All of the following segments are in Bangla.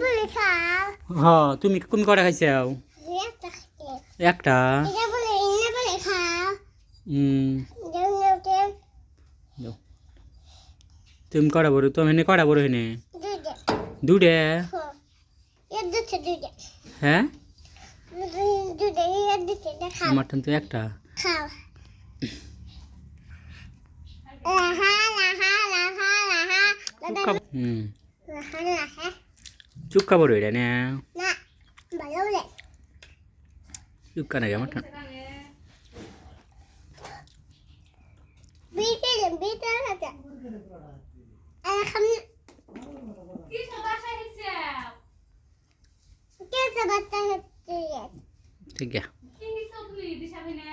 বলে খাও হ্যাঁ তুমি তুমি কটা খাইছাও একটা খেতে একটা এটা বলে খাও দাও। তুমি কটা বড় তুমি এনে কটা বড় হেনে দুধে দুটে এর দুধে দুধে হ্যাঁ দুধে এর দুধে খাও আমার তো একটা খাও লাহা লাহা লাহা লাহা লাহা লাহা চুক্কা বড় এটা না না ভালো রে চুক্কা নাকি আমার বিতে আছে এখন কি সমস্যা হচ্ছে কে সবাতা হচ্ছে ঠিক আছে কি সবলি দিশা ভিনে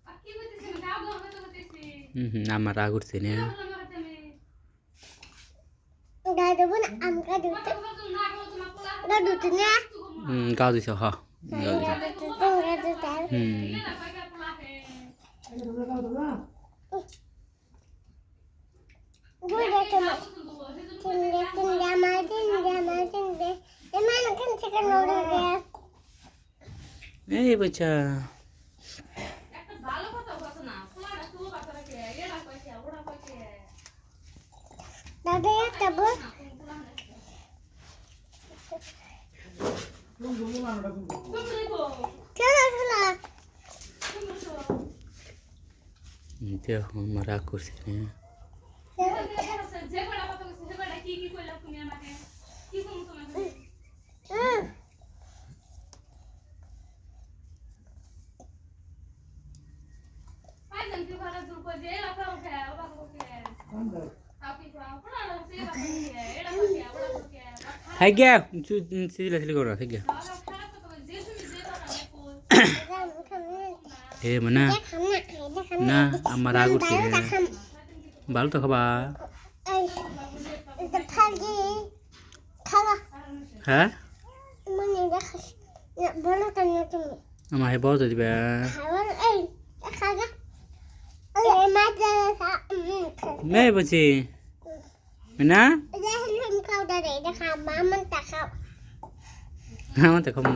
আর কি হইতেছে না গাও গাও তো হইতেছে আমার রাগ উঠছে না দাদু না আমকা দুধ দাদু না গাও দিছ হ্যাঁ গাও দিছ Bude cuma tinda mah emang kan sekarang udah deh এই বাচ্চা একটা ভালো কথা বলছ না পোলাটা তো বাচ্চারা কে এরা কইছে ওরা কইছে dadah ya tabu তুমি গো cila দেখো আমার রাগ করছে না যে বড় কথা কইছে সেটা কি কি কইলা তুমি আমাকে কি কম তোমাকে পাইছেন কি ভাড়া জুর কই যে এরা খাও খায় ওরা কইছে আপনি খাও কোনা সে বাকি এরা কইছে ওরা কইছে থাক গিয়া সিলা সিলি করো থাক গিয়া খারাপ কথা যে তুমি যে কথা কই এ মনা না আমার রাগ উঠছে না ভালো তো খাবা হ্যাঁ আমার হে বহুত দিবে মে বসি না আমার তো খাবো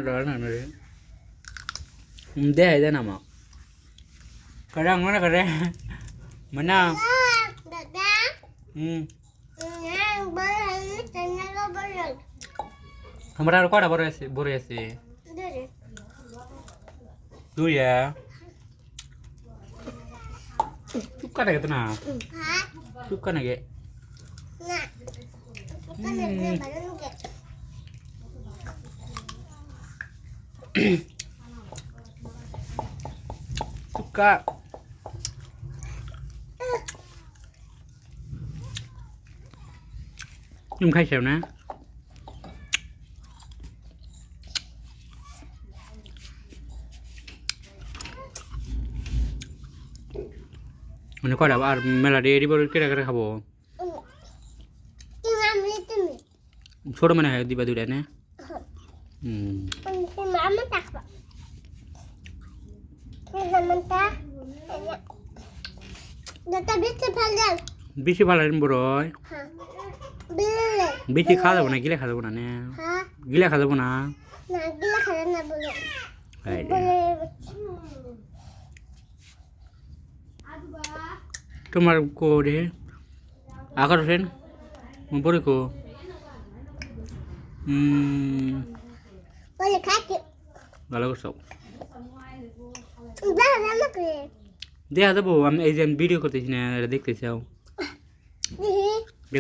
ডর না রে deh itu nama kadang mana kadang mana हमरा और कोड़ा बोरे से तू या चुप कर कितना चुप करने के suka nhưng khai xèo nè mình coi đảo ar melody đi bồi cái này khabo छोड़ मैंने है दीपा दूर है ना বেশি ভালো বড় বেশি খাওয়া যাবো না গিলে খাওয়া যাবো না গিলে খাওয়া যাবো না তোমার কো রে আকার হোসেন বড় কো ভালো করছো দেখা যাবো আমি এই যে ভিডিও করতেছি না এটা দেখতেছি